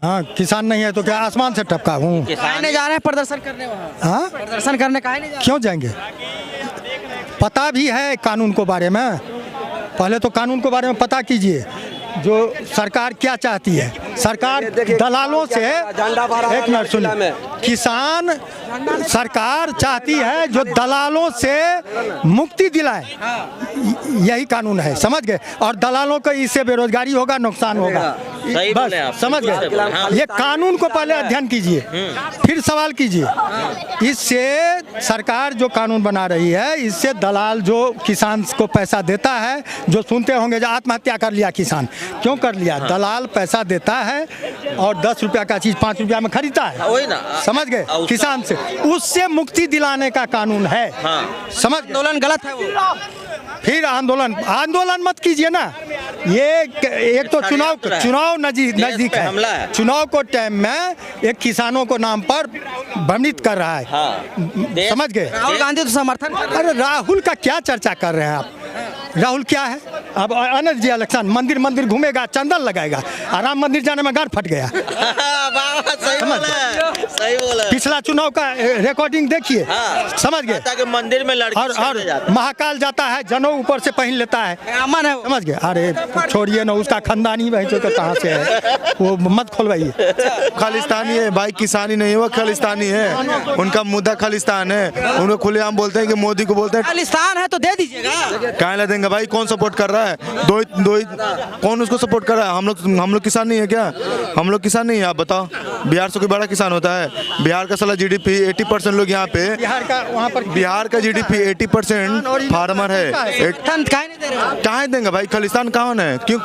हाँ, किसान नहीं है तो क्या आसमान से टपका हूँ? काहे नहीं जा रहे हैं प्रदर्शन करने वहाँ? हाँ, प्रदर्शन करने काहे नहीं जा क्यों जाएंगे? पता भी है कानून को बारे में। पहले तो कानून के बारे में पता कीजिए, जो सरकार क्या चाहती है। सरकार दलालों से, एक मिनट सुनिए, किसान सरकार चाहती है जो दलालों से मुक्ति दिलाए, यही कानून है, समझ गए? और दलालों को इससे बेरोजगारी होगा, नुकसान होगा, सही बोले आप। बस समझ गए? ये कानून को पहले अध्ययन कीजिए, फिर सवाल कीजिए। इससे सरकार जो कानून बना रही है, इससे दलाल जो किसान को पैसा देता है, जो सुनते होंगे जो आत्महत्या कर लिया किसान, क्यों कर लिया? दलाल पैसा देता है और 10 रुपया का चीज़ 5 रुपया में खरीदता है, वही ना, समझ गए? किसान से, उससे मुक्ति दिलाने का कानून है, समझ? आंदोलन गलत है वो। फिर आंदोलन मत कीजिए ना। ये एक तो चुनाव नजदीक है, चुनाव को टाइम में एक किसानों को नाम पर भ्रमित कर रहा है, समझ गए? राहुल गांधी तो समर्थन कर रहे हैं। अरे राहुल का क्या चर्चा कर रहे हैं आप? राहुल क्या है? अब अनंत जी इलेक्शन मंदिर घूमेगा, चंदन लगाएगा, राम मंदिर जाने में गांठ फट गया। सही बोला। पिछला चुनाव का रिकॉर्डिंग देखिए, समझ गए? ताकि मंदिर में लड़की और महाकाल जाता है, जनों ऊपर से पहन लेता है, अमन है वो। समझ गए? अरे छोड़िए ना, उसका खानदानी भाई जो कहाँ से है, वो मत खोलवाइए। खालिस्तानी है भाई, किसानी नहीं है, वो खालिस्तानी है। उनका मुद्दा खालिस्तान है। उनको खुलेआम बोलते हैं कि मोदी को बोलते हैं खालिस्तान है तो दे दीजिएगा। कहाँ ला देंगे भाई? कौन सपोर्ट कर रहा है? दो कौन उसको सपोर्ट कर रहा है? हम लोग किसान नहीं है क्या? हम लोग किसान नहीं है? आप बताओ, बिहार से कोई बड़ा किसान होता है? बिहार का साला GDP 80% लोग यहाँ पे, बिहार का GDP 80% फार्मर है। कहाँ देंगे भाई? खालिस्तान कौन है? क्यों?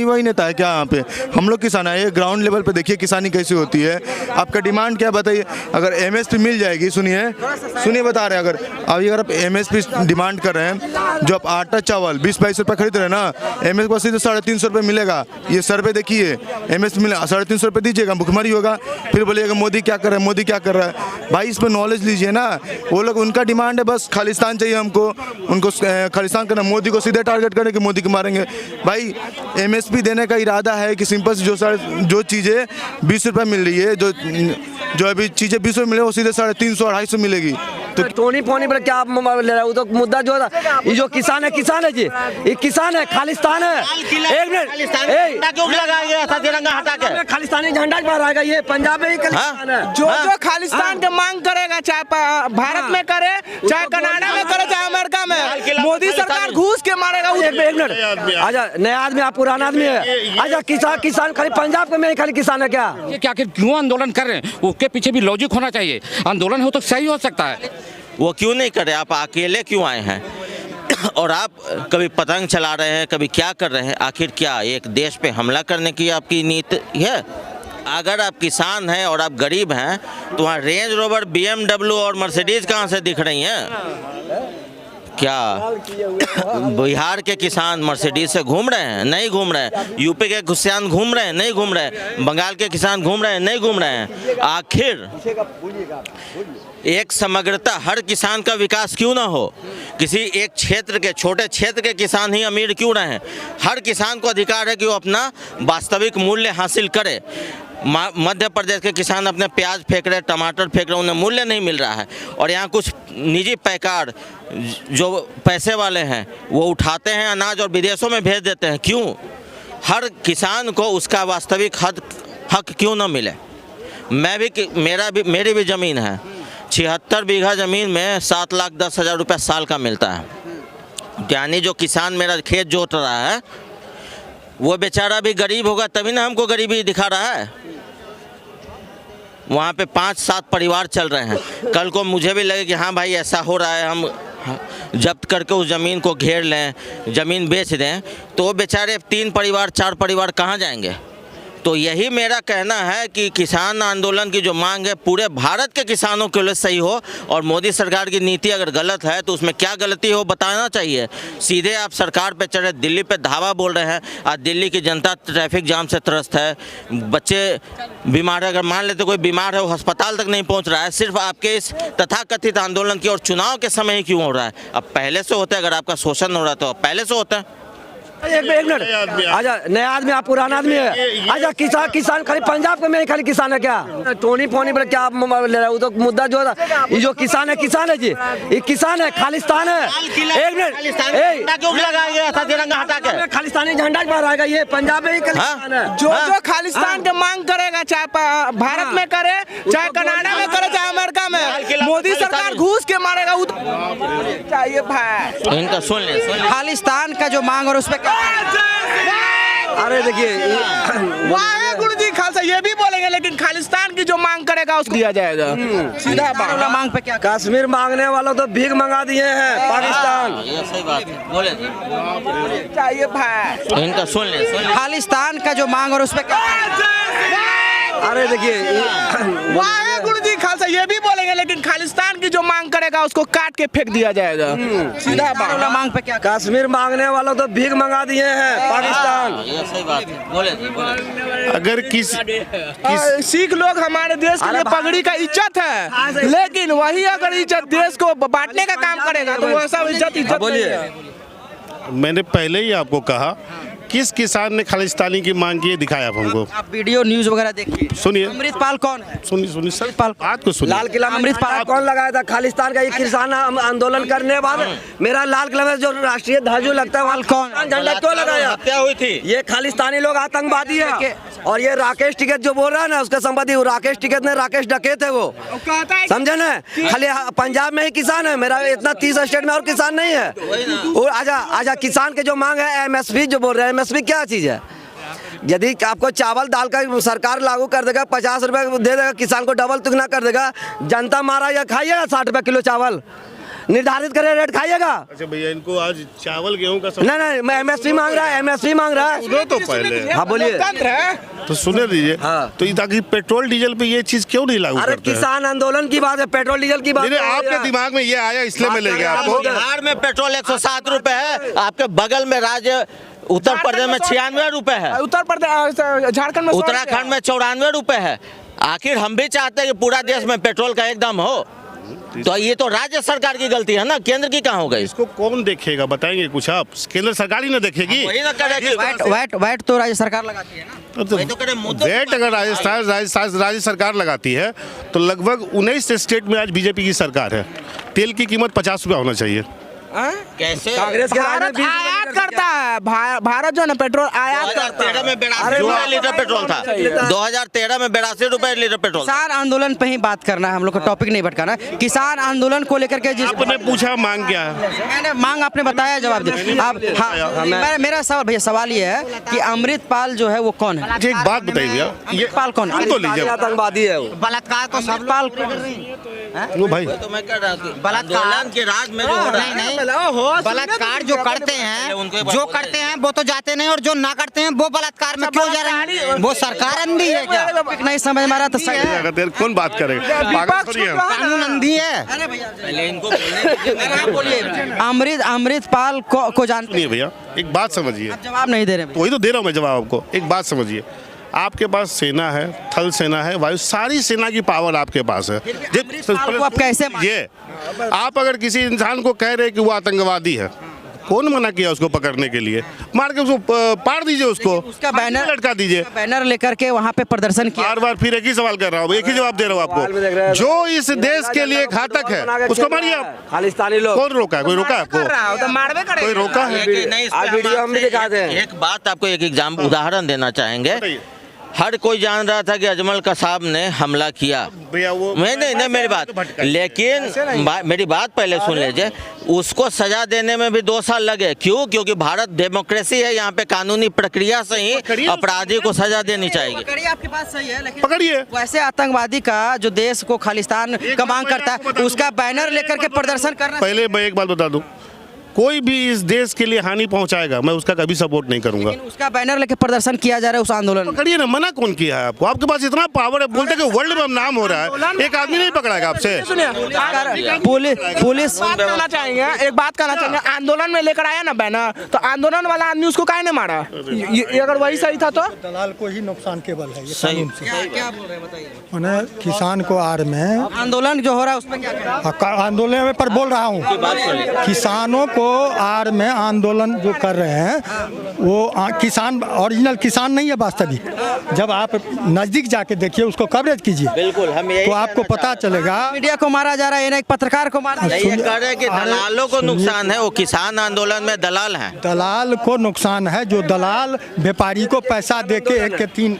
वही नेता है क्या यहाँ पे? हम लोग किसान है। ये ग्राउंड लेवल पे देखिए किसानी कैसी होती है। आपका डिमांड क्या बताइए? अगर MSP मिल जाएगी, सुनिए बता रहे हैं, अगर आप MSP डिमांड कर रहे हैं, जो आप आटा चावल 20-22 रुपये खरीद रहे हैं ना, MSP को सीधे 350 रुपये मिलेगा। ये सर्वे देखिए, MSP मिले 350 रुपये दीजिएगा, भुखमरी होगा। फिर बोलिएगा मोदी क्या कर रहा है, मोदी क्या कर रहा है। भाई इस पर नॉलेज लीजिए ना। वो लोग, उनका डिमांड है बस खालिस्तान चाहिए हमको, उनको खालिस्तान करना, मोदी को सीधे टारगेट करने के मोदी को मारेंगे। भाई MSP देने का इरादा है कि सिंपल से जो चीज़ें 20 रुपये मिल रही है, जो अभी चीज़ें 20 रुपये मिले, वो सीधे 350-250 मिलेगी। तो टोनी फोनी पर क्या ले रहा है? वो तो मुद्दा जो था, ये जो किसान है जी, ये किसान है, खालिस्तान है। एक मिनट, क्यों लगाया गया था तिरंगा हटा के? खालिस्तानी झंडा फहराएगा, ये पंजाब में ही खालिस्तान है। जो खालिस्तान के मांग करेगा, चाहे भारत में करे, चाहे कनाडा में करे, चाहे अमेरिका में, मोदी सरकार घूस के मारेगा। एक मिनट, आजा, नया आदमी, आप पुराना आदमी है। आजा, किसान खाली पंजाब में खाली किसान है क्या? ये क्या क्यों आंदोलन कर रहे हैं? उसके पीछे भी लॉजिक होना चाहिए। आंदोलन हो तो सही हो सकता है। वो क्यों नहीं करे? आप अकेले क्यों आए हैं? और आप कभी पतंग चला रहे हैं, कभी क्या कर रहे हैं? आखिर क्या एक देश पे हमला करने की आपकी नीति है? अगर आप किसान हैं और आप गरीब हैं तो वहाँ रेंज रोवर, BMW और मर्सिडीज कहाँ से दिख रही हैं? क्या बिहार के किसान मर्सिडीज से घूम रहे हैं? नहीं घूम रहे हैं। यूपी के किसान घूम रहे हैं? नहीं घूम रहे हैं। बंगाल के किसान घूम रहे हैं? नहीं घूम रहे हैं। आखिर एक समग्रता, हर किसान का विकास क्यों ना हो? किसी एक क्षेत्र के, छोटे क्षेत्र के किसान ही अमीर क्यों रहें? हर किसान को अधिकार है कि वो अपना वास्तविक मूल्य हासिल करे। मध्य प्रदेश के किसान अपने प्याज फेंक रहे, टमाटर फेंक रहे, उन्हें मूल्य नहीं मिल रहा है। और यहाँ कुछ निजी पैकार जो पैसे वाले हैं वो उठाते हैं अनाज और विदेशों में भेज देते हैं। क्यों? हर किसान को उसका वास्तविक हक क्यों ना मिले? मेरी भी ज़मीन है, 76 बीघा ज़मीन में 7,10,000 रुपये साल का मिलता है। यानी जो किसान मेरा खेत जोत रहा है वो बेचारा भी गरीब होगा, तभी ना हमको गरीबी दिखा रहा है। वहाँ पे 5-7 परिवार चल रहे हैं। कल को मुझे भी लगे कि हाँ भाई ऐसा हो रहा है, हम जब्त करके उस ज़मीन को घेर लें, ज़मीन बेच दें, तो बेचारे 3 परिवार 4 परिवार कहाँ जाएंगे? तो यही मेरा कहना है कि किसान आंदोलन की जो मांग है पूरे भारत के किसानों के लिए सही हो, और मोदी सरकार की नीति अगर गलत है तो उसमें क्या गलती हो बताना चाहिए। सीधे आप सरकार पे चढ़े, दिल्ली पे धावा बोल रहे हैं। आज दिल्ली की जनता ट्रैफिक जाम से त्रस्त है, बच्चे बीमार है, अगर मान लेते कोई बीमार है वो अस्पताल तक नहीं पहुँच रहा है, सिर्फ आपके इस तथाकथित आंदोलन की और चुनाव के समय ही क्यों हो रहा है? अब पहले से होता है, अगर आपका शोषण हो रहा है तो पहले से होता है। एक मिनट आजा, नया आदमी आप पुराना आदमी है। आजा, किसान खाली पंजाब में खाली किसान है क्या? टोनी फोनी पर क्या ले रहा है? वो तो मुद्दा जो था, ये जो किसान है जी, ये किसान है, खालिस्तान है। एक मिनट, क्यों लगाया गया था तिरंगा हटा के? खालिस्तानी झंडा फहराएगा, ये पंजाब में ही खालिस्तान है। जो खालिस्तान के मांग करेगा, चाहे भारत में करे, चाहे कनाडा में करे, चाहे अमेरिका में, मोदी सरकार घूस के मारेगा। चाहिए भाई, इनका सुन ले। खालिस्तान का जो मांग और उस पर अरे देखिए, वाहेगुरु जी खालसा ये भी बोलेंगे, लेकिन खालिस्तान की जो मांग करेगा उसको दिया जाएगा। सीधा बात। मांग पे क्या? कश्मीर मांगने वालों तो भीख मंगा दिए हैं पाकिस्तान। ये सही बात है, बोले चाहिए भाई, इनका सुन ले। खालिस्तान का जो मांग और उस पर क्या? अरे देखिए, वाहेगुरु जी खालसा ये भी बोलेंगे, लेकिन खालिस्तान की जो मांग करेगा उसको काट के फेंक दिया जाएगा। सीधा बात। मांग पे क्या? कश्मीर मांगने वालों तो भीख मंगा दिए हैं पाकिस्तान। ये सही बात है, बोले। अगर सिख लोग हमारे देश के लिए पगड़ी का इज्जत है, लेकिन वही अगर इज्जत देश को बांटने का काम करेगा तो वो ऐसा इज्जत बोलिए। मैंने पहले ही आपको कहा, किस किसान ने खालिस्तानी की मांग की है, दिखाया आप हमको। आप वीडियो न्यूज वगैरह देखिए। सुनिए, अमृतपाल कौन है? सुनिए सर, बात को सुनिए। लाल किला में अमृतपाल कौन लगाया था? खालिस्तान का ये किसान आंदोलन करने के बाद मेरा लाल किला में जो राष्ट्रीय ध्वज लगता है वहाँ कौन झंडा क्यों लगाया? क्या हुई थी? ये खालिस्तानी लोग आतंकवादी है। और ये राकेश टिकैत जो बोल रहा है ना, उसका संपत्ति राकेश टिकैत ने, राकेश डकैत है वो, समझे ना? खाली पंजाब में ही किसान है, मेरा इतना 30 स्टेट में और किसान नहीं है। और आजा किसान के जो मांग है, एमएसपी जो बोल रहे हैं, एमएसपी क्या चीज है? यदि आपको चावल दाल का सरकार लागू कर देगा, 50 रुपए दे देगा, किसान को डबल दुगना कर देगा, जनता मारा या खाइएगा 60 रुपए किलो चावल निर्धारित करे रेट खाइएगा। अच्छा भैया, इनको आज चावल गेहूं का नहीं, मैं एमएसपी मांग रहा है, एमएसपी मांग रहा है। सुनो तो पहले। हाँ बोलिए। तो सुने दीजिए। हाँ। तो ताकि पेट्रोल डीजल पे ये चीज क्यों नहीं लागू अरे करते हैं? किसान आंदोलन की बात है, पेट्रोल डीजल की बात नहीं, आपके दिमाग में ये आया इसलिए मैं ले गया आपको। बिहार में पेट्रोल 107 रुपए है, आपके बगल में राज्य उत्तर प्रदेश में 96 रुपए है, उत्तर प्रदेश झारखंड में उत्तराखंड में 94 रुपए है। आखिर हम भी चाहते हैं कि पूरा देश में पेट्रोल का एकदम हो, तो ये तो राज्य सरकार की गलती है ना, केंद्र की कहाँ हो गई? इसको कौन देखेगा, बताएंगे कुछ आप? केंद्र सरकार ही ना देखेगी। वही ना करेगी। वैट तो राज्य सरकार लगाती है ना। वही तो करे, मुद्दों पे वेट अगर राज्य सरकार लगाती है तो लगभग 19 स्टेट में आज बीजेपी की सरकार है। तेल की कीमत 50 रुपया होना चाहिए। कैसे? कांग्रेस के राज में भारत 20 आयात करता है, भारत जो है ना पेट्रोल आयात करता है। 2013 में 82 रुपए लीटर पेट्रोल था, 2013 में 82 रुपए लीटर पेट्रोल था। किसान आंदोलन पे ही बात करना है, हम लोग का टॉपिक नहीं भटकाना है। किसान आंदोलन को लेकर के जिस आपने पूछा मांग क्या है? मैंने मांग आपने बताया, जवाब दे आप। हाँ, मेरा सवाल भैया, सवाल ये है कि अमृतपाल जो है वो कौन है? एक बात बताइए भैया, ये अमृतपाल कौन है? तो लीजिए आतंकवादी है वो। बलात्कार तो अमृतपाल वो भाई, तो मैं कह रहा हूँ कि आंदोलन के राज में जो हो रहा है, बलात्कार जो करते हैं वो तो जाते नहीं, और जो ना करते हैं वो बलात्कार में क्यों जा रहे हैं? वो सरकार अंधी है क्या? नहीं समझ में आ रहा तो सही कौन बात करेगा? पागल थोड़ी है। कानून अंधी है। पहले इनको बोलने बोलिए। अमृतपाल को जानते नहीं भैया, एक बात समझिए। जवाब नहीं दे रहे। वही तो दे रहा हूँ मैं जवाब आपको। एक बात समझिए, आपके पास सेना है, थल सेना है, वायु, सारी सेना की पावर आपके पास है। को आप कैसे ये आप अगर किसी इंसान को कह रहे हैं कि वो आतंकवादी है, कौन मना किया उसको पकड़ने के लिए? मार के उसको पार दीजिए, उसका बैनर लटका दीजिए। बैनर लेकर के वहाँ पे प्रदर्शन किया। बार बार फिर एक ही सवाल कर रहा हूँ, एक ही जवाब दे रहा हूँ आपको। जो इस देश के लिए घातक है उसको मारिए आप। खालिस्तानी लोग। कौन रोका है? कोई रोका है आपको? कोई रोका है? आज वीडियो हम भी दिखाते हैं। एक बात आपको एक एग्जाम उदाहरण देना चाहेंगे। हर कोई जान रहा था कि अजमल कसाब ने हमला किया, भैया वो नहीं मेरी बात, लेकिन मेरी बात पहले सुन लीजिए। उसको सजा देने में भी 2 साल लगे। क्यों? क्योंकि भारत डेमोक्रेसी है, यहाँ पे कानूनी प्रक्रिया से ही अपराधी को सजा देनी चाहिए। पकड़िए, आपकी बात सही है, लेकिन पकड़िए। वैसे आतंकवादी का जो देश को खालिस्तान का मांग करता है, उसका बैनर लेकर के प्रदर्शन करना। पहले मैं एक बात बता दूं, कोई भी इस देश के लिए हानि पहुंचाएगा, मैं उसका कभी सपोर्ट नहीं करूंगा। लेकिन उसका बैनर लेके प्रदर्शन किया जा रहा है उस आंदोलन में। पकड़िए ना, मना कौन किया है आपको? आपके पास इतना पावर है, बोलते कि वर्ल्ड में नाम हो रहा है, एक आदमी नहीं पकड़ाएगा आपसे। पुलिस बात कहना चाहेंगे, एक बात कहना चाहेंगे। आंदोलन में लेकर आया ना बैनर, तो आंदोलन वाला आदमी उसको काहे ने मारा? ये अगर वही सही था तो दलाल को ही नुकसान केवल है ये सही। कानून से। क्या बोल रहे हैं बताइए? मैंने किसान को आड़ में आंदोलन जो हो रहा है उसमें क्या कर रहे हैं? आंदोलन में पर बोल रहा हूँ, किसानों को आड़ में आंदोलन जो कर रहे हैं वो किसान ओरिजिनल किसान नहीं है वास्तविक। जब आप नज़दीक जाके देखिए, उसको कवरेज कीजिए, बिल्कुल हम यही तो आपको पता चलेगा। मीडिया को मारा जा रहा है, एक पत्रकार को मारा। ये कह रहे हैं कि दलालों को नुकसान है, वो किसान आंदोलन में दलाल हैं। दलाल को नुकसान है, जो दलाल व्यापारी को पैसा देके 1 के 3।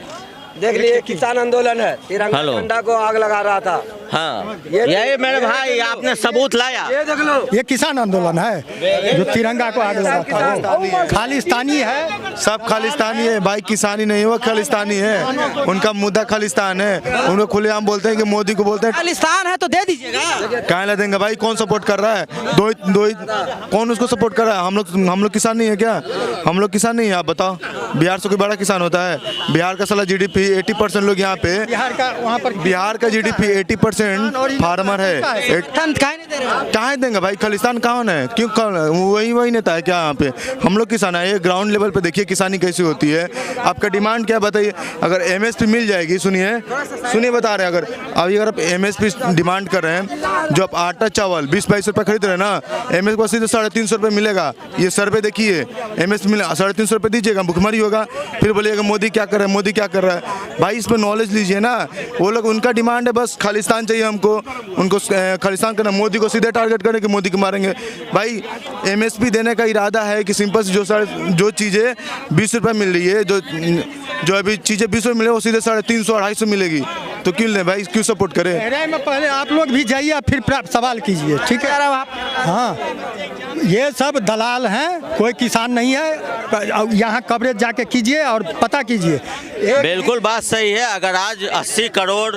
देख लिए किसान आंदोलन है, तिरंगा हेलो। झंडा को आग लगा रहा था। हाँ यही मेरे भाई आपने सबूत लाया। ये देख लो, ये किसान आंदोलन है जो तिरंगा को आग लगा था। वो खालिस्तानी है, सब खालिस्तानी है भाई, किसानी नहीं है, वो खालिस्तानी है। उनका मुद्दा खालिस्तान है। उनको खुलेआम बोलते हैं कि मोदी को बोलते हैं खालिस्तान है तो दे दीजिएगा। कहाँ ला देंगे भाई? कौन सपोर्ट कर रहा है? दो ही कौन उसको सपोर्ट कर रहा है? हम लोग किसान नहीं है क्या? हम लोग किसान नहीं है? आप बताओ, बिहार से कोई बड़ा किसान होता है? बिहार का साला GDP 80% लोग यहाँ पे, बिहार का वहाँ पर बिहार का GDP 80% फार्मर है। कहाँ देंगे भाई? खालिस्तान कौन है? क्यों वही नेता है क्या यहाँ पे? हम लोग किसान है। ये ग्राउंड लेवल पे देखिए किसानी कैसी होती है। आपका डिमांड क्या बताइए? अगर MSP मिल जाएगी, सुनिए बता रहे हैं, अगर आप MSP डिमांड कर रहे हैं, जो आप आटा चावल 20-22 रुपये खरीद रहे हैं ना, MSP को सीधे 350 रुपये मिलेगा। ये सर्वे देखिए, MSP मिले 350 रुपये दीजिएगा, भुखमरी होगा। फिर बोलिएगा मोदी क्या कर रहा है, मोदी क्या कर रहा है। भाई इस पर नॉलेज लीजिए ना। वो लोग, उनका डिमांड है बस खालिस्तान चाहिए हमको, उनको खालिस्तान करना, मोदी को सीधे टारगेट करें कि मोदी को मारेंगे। भाई MSP देने का इरादा है कि सिंपल से जो चीज़ें 20 रुपये मिल रही है, जो अभी चीज़ें 20 रुपये मिले, वो सीधे 350-250 मिलेगी। तो क्यों लें भाई? क्यों सपोर्ट करें? एरिया में पहले आप लोग भी जाइए, फिर सवाल कीजिए, ठीक है? हाँ, ये सब दलाल हैं, कोई किसान नहीं है। यहाँ कवरेज जाके कीजिए और पता कीजिए। बिल्कुल बात सही है। अगर आज 80 करोड़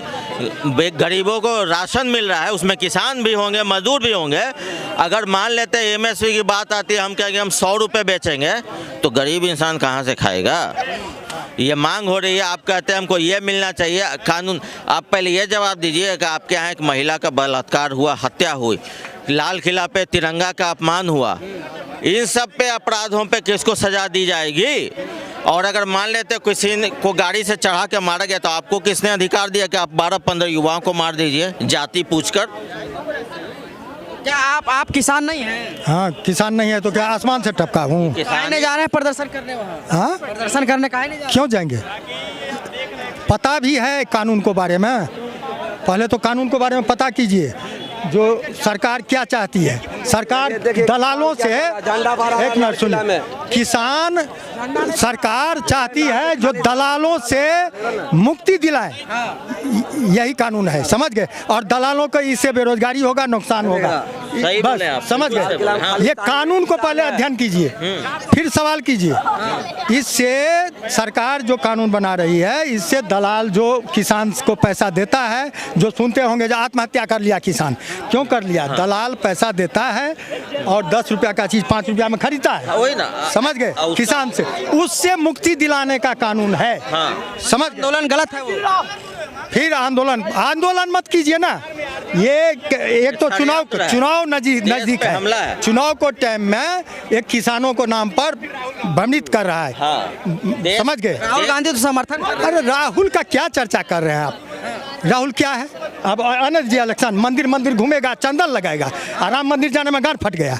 गरीबों को राशन मिल रहा है, उसमें किसान भी होंगे, मजदूर भी होंगे। अगर मान लेते हैं MSP की बात आती है, हम कहेंगे हम 100 रुपये बेचेंगे, तो गरीब इंसान कहाँ से खाएगा? ये मांग हो रही है, आप कहते हैं हमको ये मिलना चाहिए कानून। आप पहले ये जवाब दीजिए कि आपके यहाँ एक महिला का बलात्कार हुआ, हत्या हुई, लाल किला पे तिरंगा का अपमान हुआ, इन सब पे अपराधों पे किसको सजा दी जाएगी? और अगर मान लेते किसी को गाड़ी से चढ़ा के मारा गया, तो आपको किसने अधिकार दिया कि आप 12-15 युवाओं को मार दीजिए जाति पूछकर? क्या आप किसान नहीं हैं? हाँ, किसान नहीं है तो क्या आसमान से टपका हूँ? काहे जा रहे हैं प्रदर्शन करने वहाँ? हाँ, प्रदर्शन करने काहे नहीं जा रहे? क्यों जाएंगे? पता भी है कानून को बारे में। पहले तो कानून के बारे में पता कीजिए, जो सरकार क्या चाहती है। सरकार दलालों से, एक मिनट सुनिए, किसान सरकार चाहती है जो दलालों से मुक्ति दिलाए, यही कानून है, समझ गए? और दलालों को इससे बेरोजगारी होगा, नुकसान होगा, सही बोले आप, बस समझ गए? ये कानून को पहले अध्ययन कीजिए, फिर सवाल कीजिए। इससे सरकार जो कानून बना रही है, इससे दलाल जो किसान को पैसा देता है, जो सुनते होंगे जो आत्महत्या कर लिया किसान, क्यों कर लिया? दलाल पैसा देता है और 10 रुपया का चीज़ 5 रुपया में खरीदता है, वही ना, समझ गए? किसान से, उससे मुक्ति दिलाने का कानून है। समझ? आंदोलन गलत है वो। फिर आंदोलन मत कीजिए ना। ये एक तो चुनाव नजदीक है। चुनाव को टाइम में एक किसानों को नाम पर भ्रमित कर रहा है। हाँ। समझ गए? राहुल गांधी तो समर्थन। अरे राहुल का क्या चर्चा कर रहे हैं आप? राहुल क्या है? अब अनंत जी इलेक्शन मंदिर घूमेगा, चंदन लगाएगा, राम मंदिर जाने में गांठ फट गया।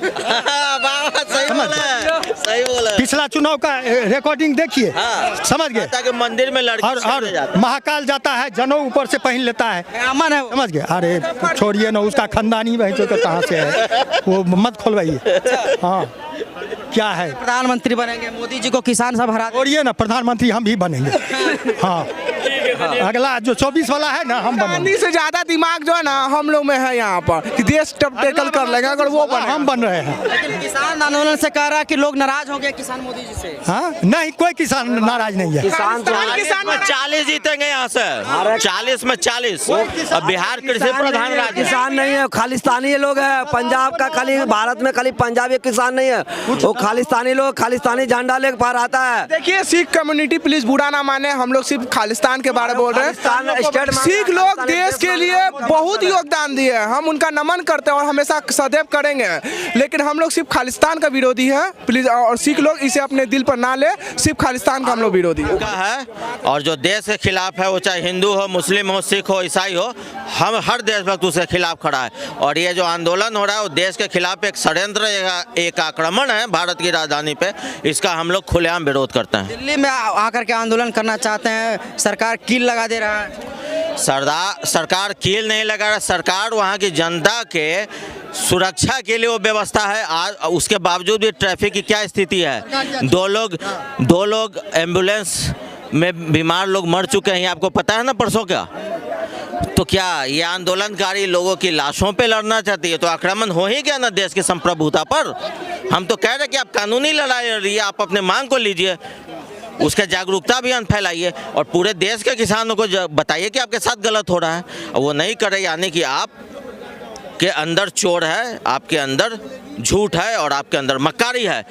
सही बोला। पिछला चुनाव का रिकॉर्डिंग देखिए। हाँ। समझ गए? मंदिर में लड़की और महाकाल जाता है, जनेऊ ऊपर से पहन लेता है, अमन है। समझ गए? अरे छोड़िए ना, उसका खानदानी वही तो कहाँ से है, वो मत खोलवाइए। हाँ, क्या है? प्रधानमंत्री बनेंगे, मोदी जी को किसान सब हरा। छोड़िए ना, प्रधानमंत्री हम भी बनेंगे। हाँ, अगला जो 24 वाला है ना, हम बनेंगे। से ज्यादा दिमाग जो है ना हम लोग में है यहाँ पर, कि देश टेकल कर लेंगे अगर वो बने। हम बन रहे हैं। लेकिन किसान आंदोलन से कह रहा है कि लोग नाराज हो गए किसान मोदी जी से। हाँ, नहीं, कोई किसान नाराज नहीं है। किसान 40 जीतेंगे यहाँ से, 40 में 40। अब बिहार कृषि प्रधान राज्य, किसान नहीं है, खालिस्तानी लोग है। पंजाब का खाली, भारत में खाली पंजाबी किसान नहीं है, वो खालिस्तानी लोग, खालिस्तानी झंडा लेकर बाहर आता है। देखिए सिख कम्युनिटी प्लीज बुरा ना माने, हम लोग सिर्फ खालिस्तान के बारे बारे बोल रहे हैं। सिख लोग देश के लिए बहुत योगदान दिए हैं, हम उनका नमन करते हैं और हमेशा सदैव करेंगे। लेकिन हम लोग सिर्फ खालिस्तान का विरोधी है, प्लीज। और सिख लोग इसे अपने दिल पर ना ले, सिर्फ खालिस्तान का हम लोग विरोधी है। और जो देश के खिलाफ है, वो चाहे हिंदू हो, मुस्लिम हो, सिख हो, ईसाई हो, हम हर देशभक्त उसके खिलाफ खड़ा है। और ये जो आंदोलन हो रहा है वो देश के खिलाफ एक षड्यंत्र, एक आक्रमण है भारत की राजधानी पे, इसका हम लोग खुलेआम विरोध करते हैं। दिल्ली में आकर के आंदोलन करना चाहते हैं, सरकार कील लगा दे रहा है। सरकार कील नहीं लगा रहा, सरकार वहाँ की जनता के सुरक्षा के लिए वो व्यवस्था है। आज उसके बावजूद भी ट्रैफिक की क्या स्थिति है। दो लोग एम्बुलेंस में बीमार लोग मर चुके हैं, आपको पता है ना परसों क्या। तो क्या ये आंदोलनकारी लोगों की लाशों पे लड़ना चाहती है? तो आक्रमण हो ही गया ना देश की संप्रभुता पर। हम तो कह रहे कि आप कानूनी लड़ाई लड़िए, आप अपने मांग को लीजिए, उसका जागरूकता अभियान फैलाइए और पूरे देश के किसानों को बताइए कि आपके साथ गलत हो रहा है। वो नहीं करे, यानी कि आप के अंदर चोर है, आपके अंदर झूठ है और आपके अंदर मक्कारी है।